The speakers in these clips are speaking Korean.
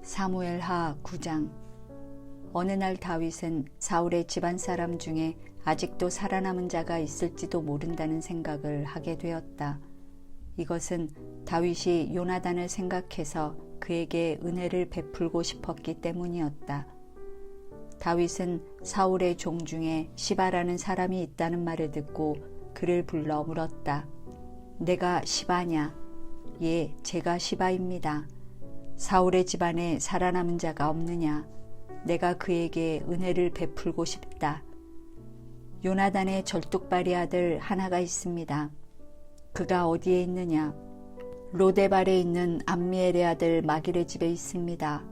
사무엘하 9장. 어느 날 다윗은 사울의 집안 사람 중에 아직도 살아남은 자가 있을지도 모른다는 생각을 하게 되었다. 이것은 다윗이 요나단을 생각해서 그에게 은혜를 베풀고 싶었기 때문이었다. 다윗은 사울의 종 중에 시바라는 사람이 있다는 말을 듣고 그를 불러 물었다. 내가 시바냐? 예, 제가 시바입니다. 사울의 집안에 살아남은 자가 없느냐? 내가 그에게 은혜를 베풀고 싶다. 요나단의 절뚝발이 아들 하나가 있습니다. 그가 어디에 있느냐? 로데발에 있는 암미엘의 아들 마길의 집에 있습니다.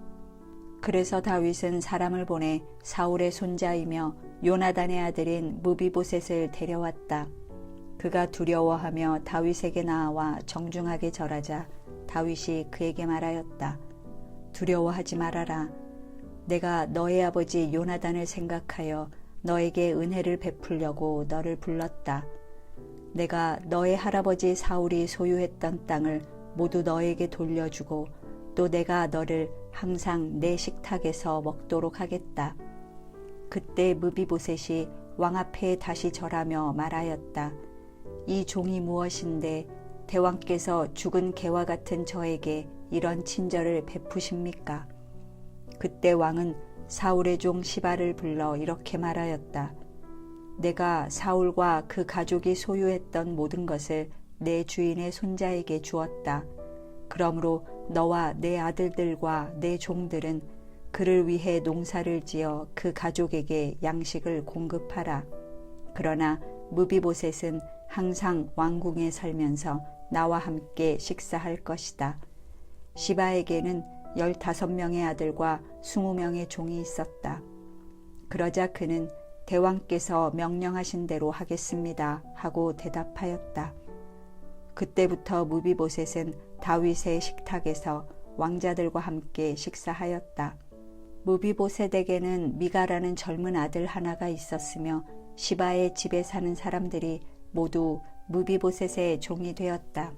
그래서 다윗은 사람을 보내 사울의 손자이며 요나단의 아들인 무비보셋을 데려왔다. 그가 두려워하며 다윗에게 나아와 정중하게 절하자 다윗이 그에게 말하였다. 두려워하지 말아라. 내가 너의 아버지 요나단을 생각하여 너에게 은혜를 베풀려고 너를 불렀다. 내가 너의 할아버지 사울이 소유했던 땅을 모두 너에게 돌려주고 또 내가 너를 항상 내 식탁에서 먹도록 하겠다. 그때 무비보셋이 왕 앞에 다시 절하며 말하였다. 이 종이 무엇인데 대왕께서 죽은 개와 같은 저에게 이런 친절을 베푸십니까? 그때 왕은 사울의 종 시바를 불러 이렇게 말하였다. 내가 사울과 그 가족이 소유했던 모든 것을 내 주인의 손자에게 주었다. 그러므로 너와 내 아들들과 내 종들은 그를 위해 농사를 지어 그 가족에게 양식을 공급하라. 그러나 무비보셋은 항상 왕궁에 살면서 나와 함께 식사할 것이다. 시바에게는 15명의 아들과 20명의 종이 있었다. 그러자 그는 대왕께서 명령하신 대로 하겠습니다 하고 대답하였다. 그때부터 무비보셋은 다윗의 식탁에서 왕자들과 함께 식사하였다. 무비보셋에게는 미가라는 젊은 아들 하나가 있었으며 시바의 집에 사는 사람들이 모두 무비보셋의 종이 되었다.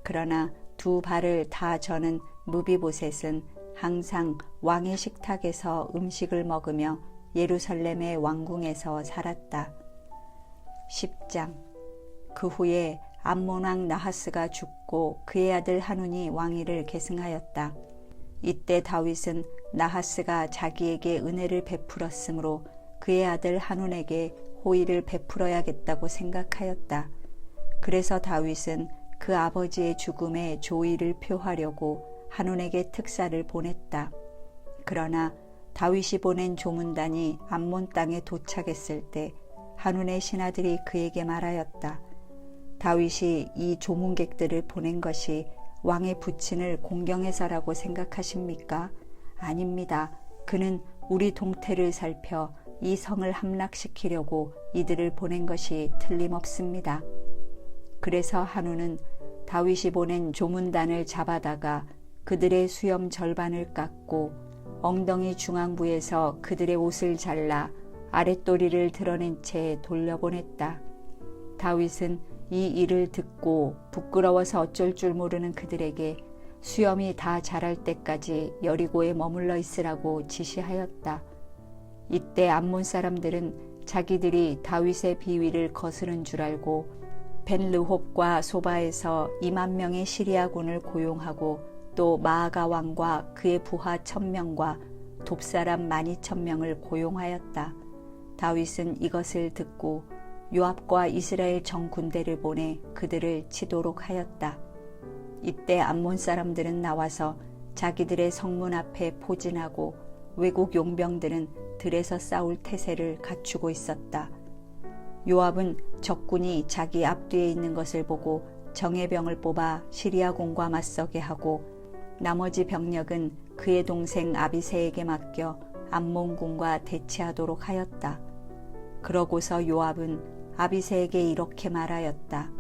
그러나 두 발을 다 저는 무비보셋은 항상 왕의 식탁에서 음식을 먹으며 예루살렘의 왕궁에서 살았다. 10장. 그 후에 암몬 왕 나하스가 죽고 그의 아들 한운이 왕위를 계승하였다. 이때 다윗은 나하스가 자기에게 은혜를 베풀었으므로 그의 아들 한운에게 호의를 베풀어야겠다고 생각하였다. 그래서 다윗은 그 아버지의 죽음에 조의를 표하려고 한운에게 특사를 보냈다. 그러나 다윗이 보낸 조문단이 암몬 땅에 도착했을 때 한운의 신하들이 그에게 말하였다. 다윗이 이 조문객들을 보낸 것이 왕의 부친을 공경해서라고 생각하십니까? 아닙니다. 그는 우리 동태를 살펴 이 성을 함락시키려고 이들을 보낸 것이 틀림없습니다. 그래서 한운은 다윗이 보낸 조문단을 잡아다가 그들의 수염 절반을 깎고 엉덩이 중앙부에서 그들의 옷을 잘라 아랫도리를 드러낸 채 돌려보냈다. 다윗은 이 일을 듣고 부끄러워서 어쩔 줄 모르는 그들에게 수염이 다 자랄 때까지 여리고에 머물러 있으라고 지시하였다. 이때 암몬 사람들은 자기들이 다윗의 비위를 거스른 줄 알고 벤르홉과 소바에서 20,000명의 시리아군을 고용하고 또 마아가 왕과 그의 부하 1,000명과 돕사람 12,000명을 고용하였다. 다윗은 이것을 듣고 요압과 이스라엘 전 군대를 보내 그들을 치도록 하였다. 이때 암몬 사람들은 나와서 자기들의 성문 앞에 포진하고 외국 용병들은 들에서 싸울 태세를 갖추고 있었다. 요압은 적군이 자기 앞뒤에 있는 것을 보고 정예병을 뽑아 시리아군과 맞서게 하고 나머지 병력은 그의 동생 아비새에게 맡겨 암몬군과 대치하도록 하였다. 그러고서 요압은 아비새에게 이렇게 말하였다.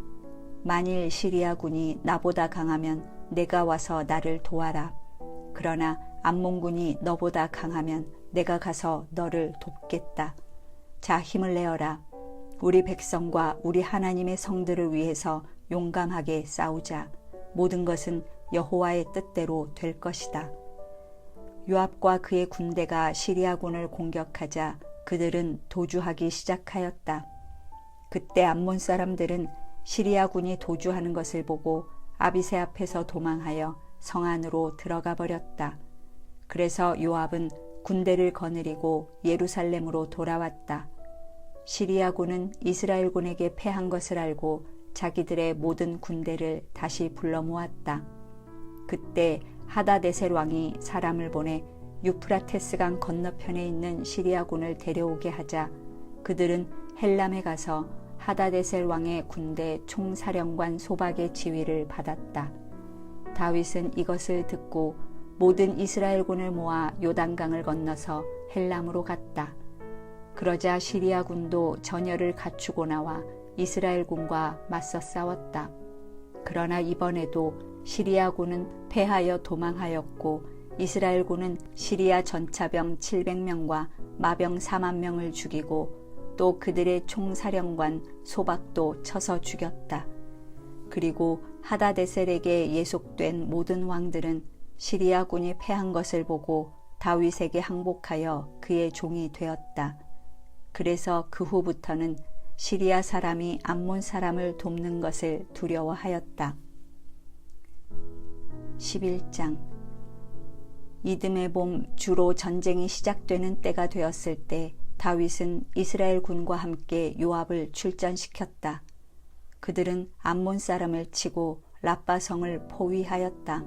만일 시리아군이 나보다 강하면 내가 와서 나를 도와라. 그러나 암몬군이 너보다 강하면 내가 가서 너를 돕겠다. 자, 힘을 내어라. 우리 백성과 우리 하나님의 성들을 위해서 용감하게 싸우자. 모든 것은 여호와의 뜻대로 될 것이다. 요압과 그의 군대가 시리아군을 공격하자 그들은 도주하기 시작하였다. 그때 암몬 사람들은 시리아군이 도주하는 것을 보고 아비새 앞에서 도망하여 성 안으로 들어가 버렸다. 그래서 요압은 군대를 거느리고 예루살렘으로 돌아왔다. 시리아군은 이스라엘군에게 패한 것을 알고 자기들의 모든 군대를 다시 불러 모았다. 그때 하다데셀 왕이 사람을 보내 유프라테스강 건너편에 있는 시리아군을 데려오게 하자 그들은 헬람에 가서 하다데셀 왕의 군대 총사령관 소박의 지휘를 받았다. 다윗은 이것을 듣고 모든 이스라엘군을 모아 요단강을 건너서 헬람으로 갔다. 그러자 시리아군도 전열을 갖추고 나와 이스라엘군과 맞서 싸웠다. 그러나 이번에도 시리아군은 패하여 도망하였고 이스라엘군은 시리아 전차병 700명과 마병 4만 명을 죽이고 또 그들의 총사령관 소박도 쳐서 죽였다. 그리고 하다데셀에게 예속된 모든 왕들은 시리아군이 패한 것을 보고 다윗에게 항복하여 그의 종이 되었다. 그래서 그 후부터는 시리아 사람이 암몬 사람을 돕는 것을 두려워하였다. 11장. 이듬해 봄 주로 전쟁이 시작되는 때가 되었을 때 다윗은 이스라엘 군과 함께 요압을 출전시켰다. 그들은 암몬 사람을 치고 라빠성을 포위하였다.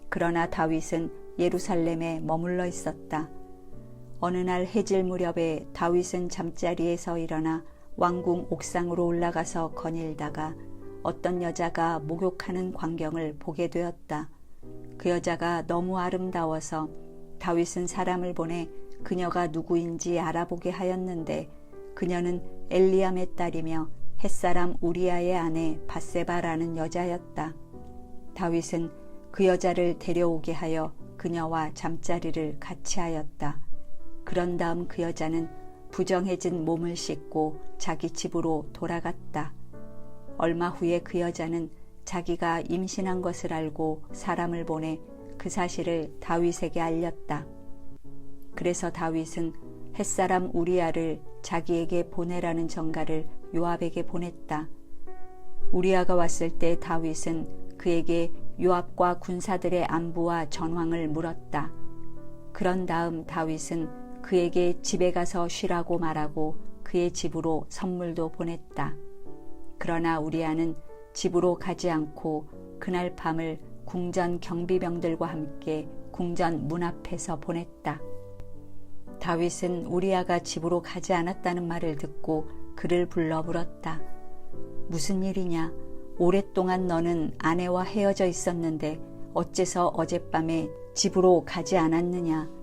그러나 다윗은 예루살렘에 머물러 있었다. 어느 날 해질 무렵에 다윗은 잠자리에서 일어나 왕궁 옥상으로 올라가서 거닐다가 어떤 여자가 목욕하는 광경을 보게 되었다. 그 여자가 너무 아름다워서 다윗은 사람을 보내 그녀가 누구인지 알아보게 하였는데 그녀는 엘리암의 딸이며 햇사람 우리아의 아내 밧세바라는 여자였다. 다윗은 그 여자를 데려오게 하여 그녀와 잠자리를 같이 하였다. 그런 다음 그 여자는 부정해진 몸을 씻고 자기 집으로 돌아갔다. 얼마 후에 그 여자는 자기가 임신한 것을 알고 사람을 보내 그 사실을 다윗에게 알렸다. 그래서 다윗은 햇사람 우리아를 자기에게 보내라는 전가를 요압에게 보냈다. 우리아가 왔을 때 다윗은 그에게 요압과 군사들의 안부와 전황을 물었다. 그런 다음 다윗은 그에게 집에 가서 쉬라고 말하고 그의 집으로 선물도 보냈다. 그러나 우리아는 집으로 가지 않고 그날 밤을 궁전 경비병들과 함께 궁전 문 앞에서 보냈다. 다윗은 우리아가 집으로 가지 않았다는 말을 듣고 그를 불러 물었다. 무슨 일이냐? 오랫동안 너는 아내와 헤어져 있었는데 어째서 어젯밤에 집으로 가지 않았느냐?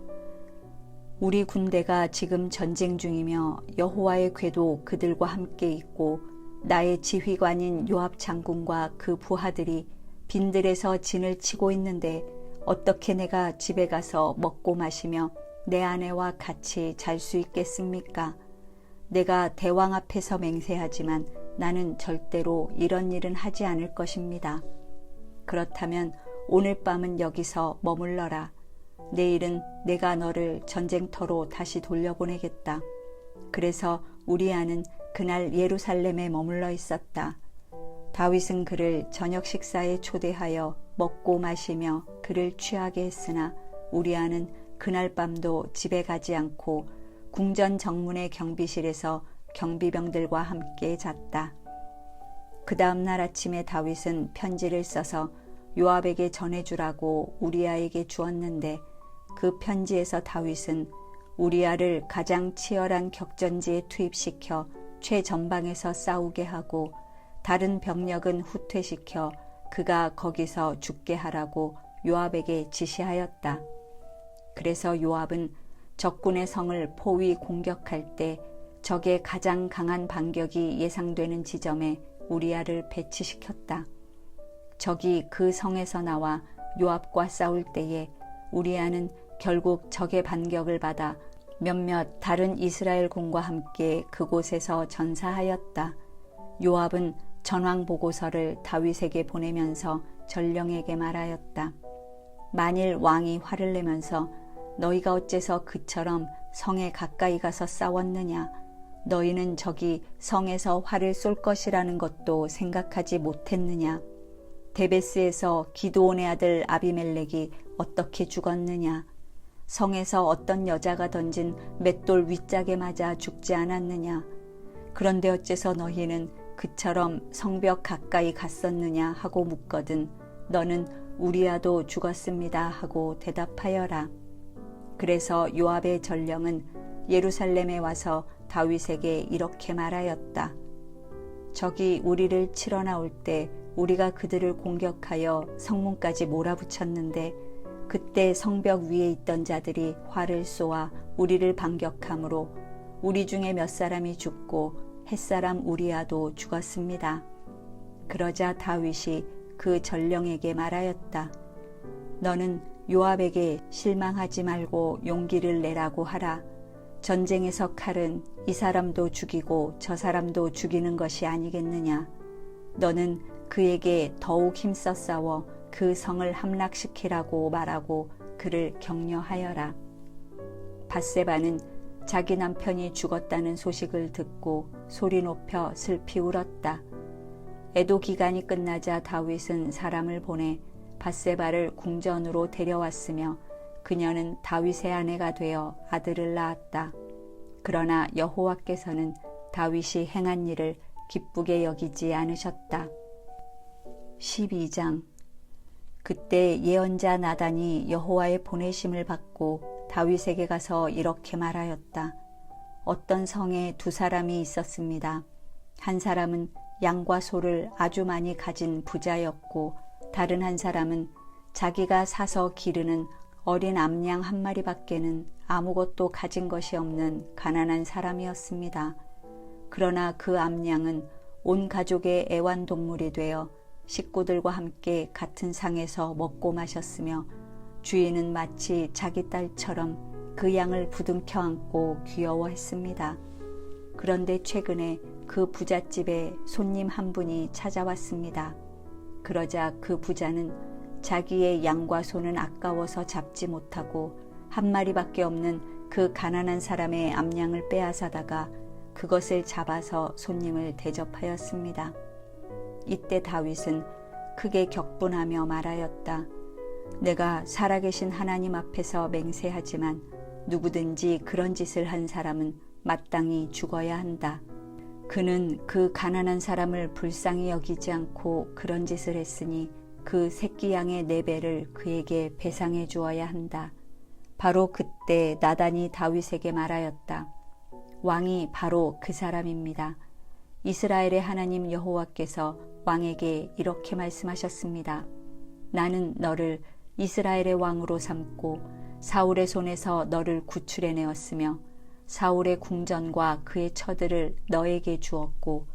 우리 군대가 지금 전쟁 중이며 여호와의 궤도 그들과 함께 있고 나의 지휘관인 요압 장군과 그 부하들이 빈들에서 진을 치고 있는데 어떻게 내가 집에 가서 먹고 마시며 내 아내와 같이 잘 수 있겠습니까? 내가 대왕 앞에서 맹세하지만 나는 절대로 이런 일은 하지 않을 것입니다. 그렇다면 오늘 밤은 여기서 머물러라. 내일은 내가 너를 전쟁터로 다시 돌려보내겠다. 그래서 우리아는 그날 예루살렘에 머물러 있었다. 다윗은 그를 저녁 식사에 초대하여 먹고 마시며 그를 취하게 했으나 우리아는 그날 밤도 집에 가지 않고 궁전 정문의 경비실에서 경비병들과 함께 잤다. 그 다음 날 아침에 다윗은 편지를 써서 요압에게 전해주라고 우리아에게 주었는데 그 편지에서 다윗은 우리아를 가장 치열한 격전지에 투입시켜 최전방에서 싸우게 하고 다른 병력은 후퇴시켜 그가 거기서 죽게 하라고 요압에게 지시하였다. 그래서 요압은 적군의 성을 포위 공격할 때 적의 가장 강한 반격이 예상되는 지점에 우리아를 배치시켰다. 적이 그 성에서 나와 요압과 싸울 때에 우리아는 결국 적의 반격을 받아 몇몇 다른 이스라엘 군과 함께 그곳에서 전사하였다. 요압은 전황 보고서를 다윗에게 보내면서 전령에게 말하였다. 만일 왕이 화를 내면서 너희가 어째서 그처럼 성에 가까이 가서 싸웠느냐? 너희는 저기 성에서 활을 쏠 것이라는 것도 생각하지 못했느냐? 데베스에서 기드온의 아들 아비멜렉이 어떻게 죽었느냐? 성에서 어떤 여자가 던진 맷돌 윗짝에 맞아 죽지 않았느냐? 그런데 어째서 너희는 그처럼 성벽 가까이 갔었느냐 하고 묻거든 너는 우리아도 죽었습니다 하고 대답하여라. 그래서 요압의 전령은 예루살렘에 와서 다윗에게 이렇게 말하였다. 적이 우리를 치러 나올 때 우리가 그들을 공격하여 성문까지 몰아붙였는데 그때 성벽 위에 있던 자들이 활을 쏘아 우리를 반격하므로 우리 중에 몇 사람이 죽고 햇사람 우리아도 죽었습니다. 그러자 다윗이 그 전령에게 말하였다. 너는 요압에게 실망하지 말고 용기를 내라고 하라. 전쟁에서 칼은 이 사람도 죽이고 저 사람도 죽이는 것이 아니겠느냐. 너는 그에게 더욱 힘써 싸워 그 성을 함락시키라고 말하고 그를 격려하여라. 밧세바는 자기 남편이 죽었다는 소식을 듣고 소리 높여 슬피 울었다. 애도 기간이 끝나자 다윗은 사람을 보내 밧세바를 궁전으로 데려왔으며 그녀는 다윗의 아내가 되어 아들을 낳았다. 그러나 여호와께서는 다윗이 행한 일을 기쁘게 여기지 않으셨다. 12장. 그때 예언자 나단이 여호와의 보내심을 받고 다윗에게 가서 이렇게 말하였다. 어떤 성에 두 사람이 있었습니다. 한 사람은 양과 소를 아주 많이 가진 부자였고 다른 한 사람은 자기가 사서 기르는 어린 암양 한 마리밖에는 아무것도 가진 것이 없는 가난한 사람이었습니다. 그러나 그 암양은 온 가족의 애완동물이 되어 식구들과 함께 같은 상에서 먹고 마셨으며 주인은 마치 자기 딸처럼 그 양을 부둥켜 안고 귀여워했습니다. 그런데 최근에 그 부잣집에 손님 한 분이 찾아왔습니다. 그러자 그 부자는 자기의 양과 소는 아까워서 잡지 못하고 한 마리밖에 없는 그 가난한 사람의 암양을 빼앗아다가 그것을 잡아서 손님을 대접하였습니다. 이때 다윗은 크게 격분하며 말하였다. 내가 살아계신 하나님 앞에서 맹세하지만 누구든지 그런 짓을 한 사람은 마땅히 죽어야 한다. 그는 그 가난한 사람을 불쌍히 여기지 않고 그런 짓을 했으니 그 새끼 양의 4배를 그에게 배상해 주어야 한다. 바로 그때 나단이 다윗에게 말하였다. 왕이 바로 그 사람입니다. 이스라엘의 하나님 여호와께서 왕에게 이렇게 말씀하셨습니다. 나는 너를 이스라엘의 왕으로 삼고 사울의 손에서 너를 구출해내었으며 사울의 궁전과 그의 처들을 너에게 주었고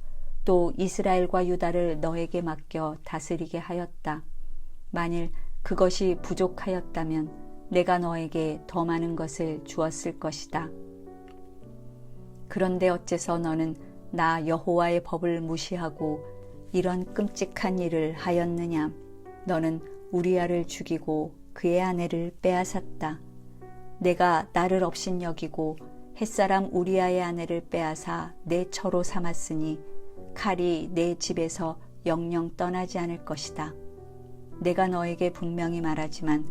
또 이스라엘과 유다를 너에게 맡겨 다스리게 하였다. 만일 그것이 부족하였다면 내가 너에게 더 많은 것을 주었을 것이다. 그런데 어째서 너는 나 여호와의 법을 무시하고 이런 끔찍한 일을 하였느냐? 너는 우리아를 죽이고 그의 아내를 빼앗았다. 내가 나를 업신여기고 햇사람 우리아의 아내를 빼앗아 내 처로 삼았으니 칼이 내 집에서 영영 떠나지 않을 것이다. 내가 너에게 분명히 말하지만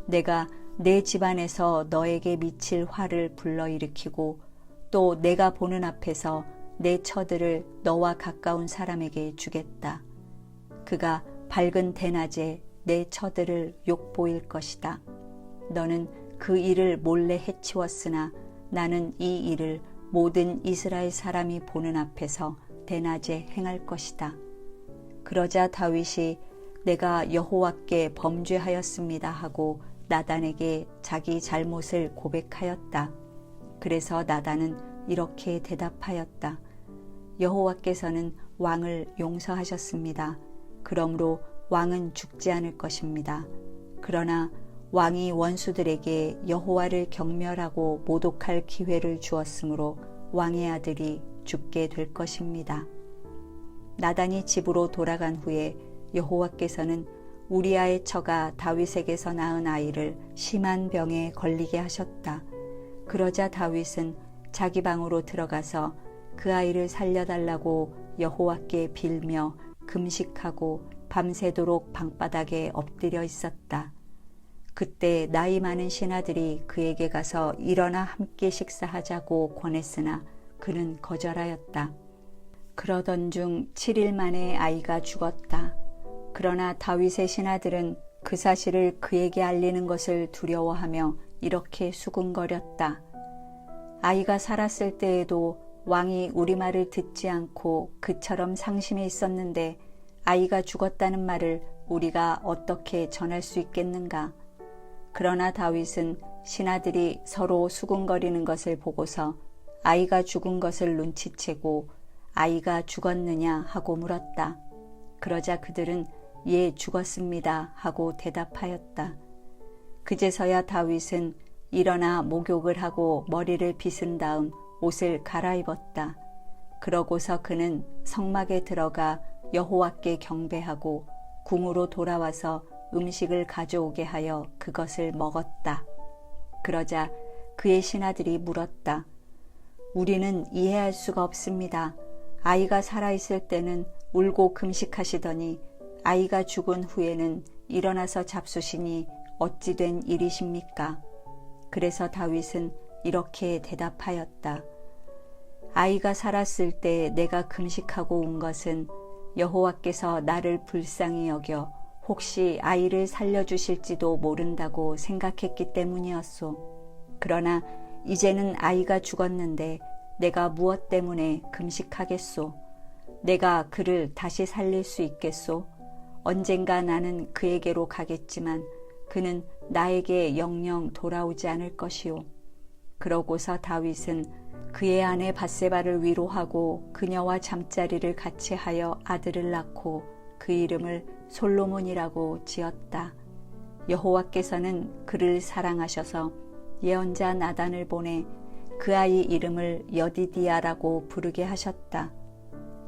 내가 내 집안에서 너에게 미칠 화를 불러일으키고 또 내가 보는 앞에서 내 처들을 너와 가까운 사람에게 주겠다. 그가 밝은 대낮에 내 처들을 욕보일 것이다. 너는 그 일을 몰래 해치웠으나 나는 이 일을 모든 이스라엘 사람이 보는 앞에서 대낮에 행할 것이다. 그러자 다윗이 내가 여호와께 범죄하였습니다 하고 나단에게 자기 잘못을 고백하였다. 그래서 나단은 이렇게 대답하였다. 여호와께서는 왕을 용서하셨습니다. 그러므로 왕은 죽지 않을 것입니다. 그러나 왕이 원수들에게 여호와를 경멸하고 모독할 기회를 주었으므로 왕의 아들이 죽게 될 것입니다. 나단이 집으로 돌아간 후에 여호와께서는 우리아의 처가 다윗에게서 낳은 아이를 심한 병에 걸리게 하셨다. 그러자 다윗은 자기 방으로 들어가서 그 아이를 살려달라고 여호와께 빌며 금식하고 밤새도록 방바닥에 엎드려 있었다. 그때 나이 많은 신하들이 그에게 가서 일어나 함께 식사하자고 권했으나 그는 거절하였다. 그러던 중 7일 만에 아이가 죽었다. 그러나 다윗의 신하들은 그 사실을 그에게 알리는 것을 두려워하며 이렇게 수군거렸다. 아이가 살았을 때에도 왕이 우리 말을 듣지 않고 그처럼 상심해 있었는데 아이가 죽었다는 말을 우리가 어떻게 전할 수 있겠는가? 그러나 다윗은 신하들이 서로 수군거리는 것을 보고서 아이가 죽은 것을 눈치채고 아이가 죽었느냐 하고 물었다. 그러자 그들은 예, 죽었습니다 하고 대답하였다. 그제서야 다윗은 일어나 목욕을 하고 머리를 빗은 다음 옷을 갈아입었다. 그러고서 그는 성막에 들어가 여호와께 경배하고 궁으로 돌아와서 음식을 가져오게 하여 그것을 먹었다. 그러자 그의 신하들이 물었다. 우리는 이해할 수가 없습니다. 아이가 살아있을 때는 울고 금식하시더니 아이가 죽은 후에는 일어나서 잡수시니 어찌 된 일이십니까? 그래서 다윗은 이렇게 대답하였다. 아이가 살았을 때 내가 금식하고 온 것은 여호와께서 나를 불쌍히 여겨 혹시 아이를 살려주실지도 모른다고 생각했기 때문이었소. 그러나 이제는 아이가 죽었는데 내가 무엇 때문에 금식하겠소? 내가 그를 다시 살릴 수 있겠소? 언젠가 나는 그에게로 가겠지만 그는 나에게 영영 돌아오지 않을 것이오. 그러고서 다윗은 그의 아내 밧세바를 위로하고 그녀와 잠자리를 같이 하여 아들을 낳고 그 이름을 솔로몬이라고 지었다. 여호와께서는 그를 사랑하셔서 예언자 나단을 보내 그 아이 이름을 여디디아라고 부르게 하셨다.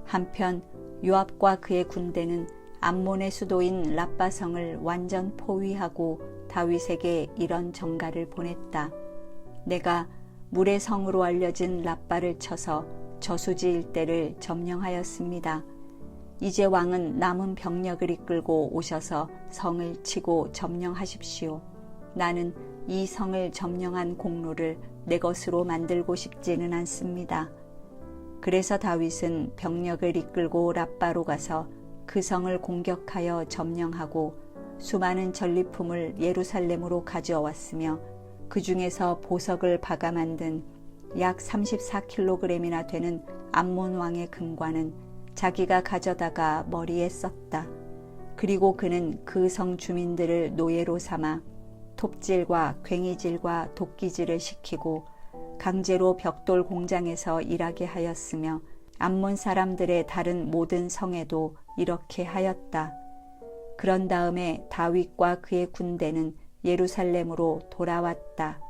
한편 요압과 그의 군대는 암몬의 수도인 랍바성을 완전 포위하고 다윗에게 이런 전가를 보냈다. 내가 물의 성으로 알려진 랍바를 쳐서 저수지 일대를 점령하였습니다. 이제 왕은 남은 병력을 이끌고 오셔서 성을 치고 점령하십시오. 나는 이 성을 점령한 공로를 내 것으로 만들고 싶지는 않습니다. 그래서 다윗은 병력을 이끌고 랍바로 가서 그 성을 공격하여 점령하고 수많은 전리품을 예루살렘으로 가져왔으며 그 중에서 보석을 박아 만든 약 34kg이나 되는 암몬 왕의 금관은 자기가 가져다가 머리에 썼다. 그리고 그는 그 성 주민들을 노예로 삼아 톱질과 괭이질과 도끼질을 시키고 강제로 벽돌 공장에서 일하게 하였으며 암몬 사람들의 다른 모든 성에도 이렇게 하였다. 그런 다음에 다윗과 그의 군대는 예루살렘으로 돌아왔다.